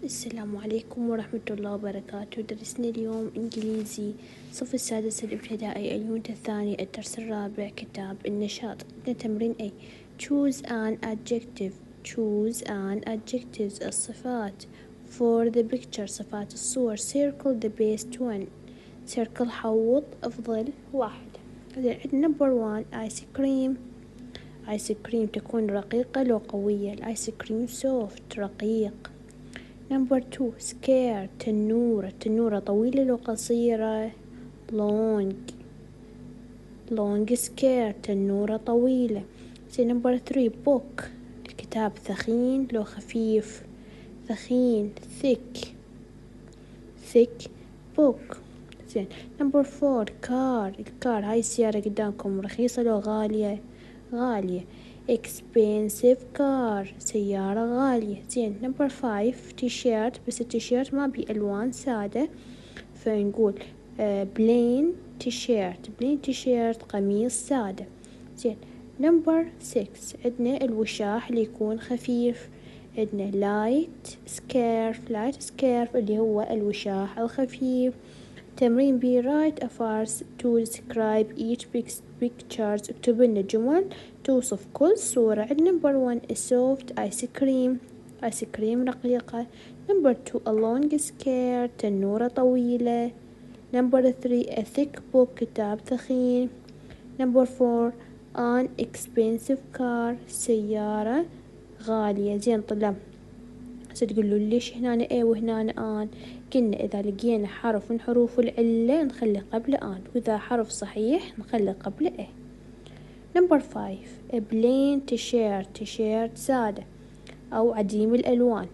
السلام عليكم ورحمة الله وبركاته. درسنا اليوم إنجليزي صف السادس الابتدائي اليونت الثاني الدرس الرابع كتاب النشاط. تمرين A. Choose an adjective. Choose an adjectives الصفات. For the picture صفات الصور. Circle the best one. Circle حوض أفضل واحد. عندنا number 1 ice cream. ice cream تكون رقيقة لو قوية. ice cream soft رقيق. Number 2 scare تنورة. تنورة طويلة لو قصيرة. long scare تنورة طويلة. Number 3 book الكتاب ثخين لو خفيف. ثخين thick book. Number 4 car الكار هاي السيارة قدامكم رخيصة لو غالية. expensive car سيارة غالية. Number 5 تيشيرت بس التيشيرت ما بي ألوان سادة فنقول plain تيشيرت قميص سادة. Number 6 عندنا الوشاح اللي يكون خفيف. عندنا light scarf اللي هو الوشاح الخفيف. تمرين B write a phrase to describe each pictures. اكتب لنا جمل توصف كل صورة. عندنا number 1 a soft ice cream رقيقة. number 2 a long skirt تنورة طويلة. number 3 a thick book كتاب ثخين. number 4 an expensive car سيارة غالية. طلاب تقولوا ليش هنا A وهنا آن؟ قلنا إذا لقينا حرف من حروف العلة نخلي قبل آن، وإذا حرف صحيح نخلي قبل A. Number 5 a plain تيشيرت سادة أو عديم الألوان.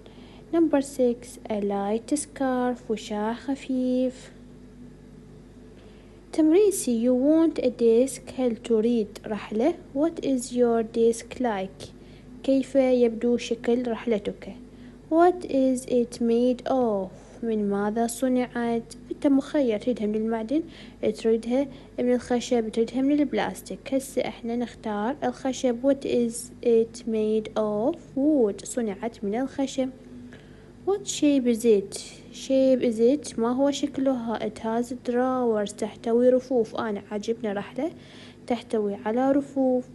Number 6 a light scarf وشاح خفيف. تمرين C you want a desk هل تريد رحلة. What is your desk like؟ كيف يبدو شكل رحلتك. What is it made of؟ من ماذا صنعت؟ أنت مخير تريدها من المعدن، تريدها من الخشب، تريدها من البلاستيك. هسه احنا نختار الخشب. What is it made of؟ wood صنعت من الخشب. What shape is it؟ ما هو شكلها. It has drawers تحتوي رفوف. أنا عجبنا رحلة تحتوي على رفوف.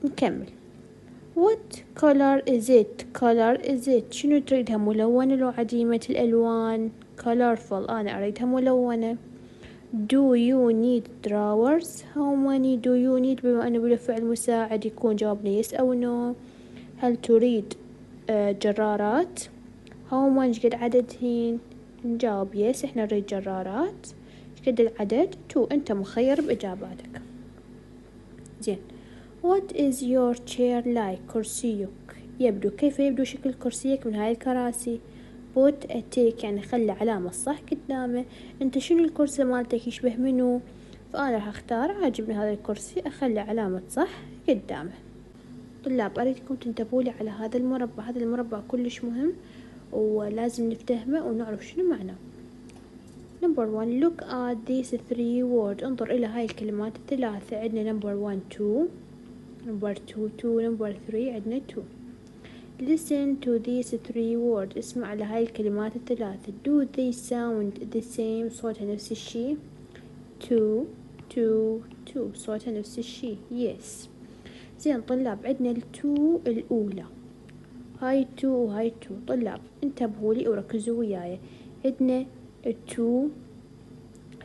نكمل. What color is it؟ شنو تريدها ملونة لو عديمة الألوان. colorful أنا أريدها ملونة. do you need drawers؟ how many do you need بما أنه بالفعل مساعد يكون جوابنا yes أو no. هل تريد جرارات؟ how much قد عددهن. نجاوب yes احنا نريد جرارات. قد العدد 2. أنت مخير بإجاباتك. What is your chair like؟ كرسيك كيف يبدو شكل كرسيك من هاي الكراسي. put a tick يعني خلي علامة صح قدامه. انت شنو الكرسي مالتك يشبه منو؟ فأنا راح اختار عاجبني هذا الكرسي اخلي علامة صح قدامه. طلاب اريدكم تنتبهوا لي على هذا المربع كلش مهم ولازم نفتهمه ونعرف شنو معناه. Number 1 look at these 3 words. انظر الى هاي الكلمات الثلاثة. عندنا number 1 2 number 2 number 3 عندنا 2. listen to these 3 words. اسمع لهاي الكلمات الثلاثة. do they sound the same؟ صوتها نفس الشي. 2 صوتها نفس الشي yes. طلاب عندنا التو الأولى هاي 2 وهاي 2. طلاب انتبهوا لي وركزوا وياي. عندنا التو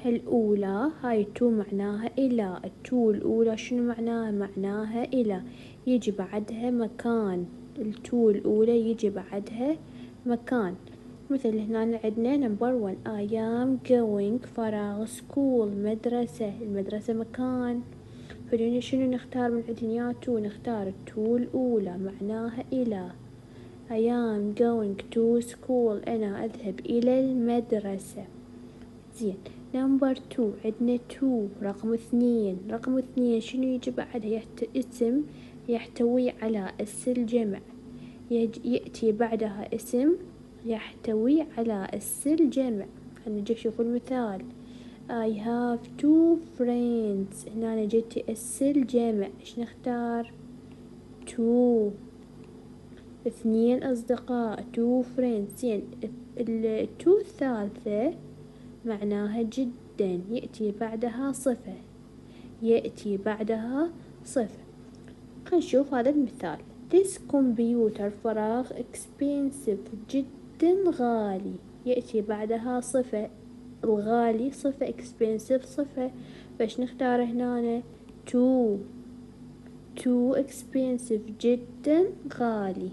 الأولى هاي 2 معناها إلى. التو الأولى شنو معناها إلى. يجي بعدها مكان. التو الأولى يجي بعدها مكان. مثل هنا عندنا number 1 I am going فراغ school المدرسة مكان. فلين شنو نختار من عندنا 2 نختار التو الأولى معناها إلى. I am going to school أنا أذهب إلى المدرسة. number 2 عندنا 2 رقم 2 شنو يجي بعدها اسم يحتوي على اس الجمع. يأتي بعدها اسم يحتوي على اس الجمع. نجي شوف المثال. I have 2 friends. هنا جتي اس الجمع. ايش نختار 2. 2 أصدقاء 2 friends. زين التو الثالثة معناها جدا، يأتي بعدها صفة، يأتي بعدها صفة. خلينا نشوف هذا المثال. This computer فراغ expensive جدا غالي، يأتي بعدها صفة، الغالي صفة، expensive صفة، فايش نختار هنا؟ too expensive جدا غالي.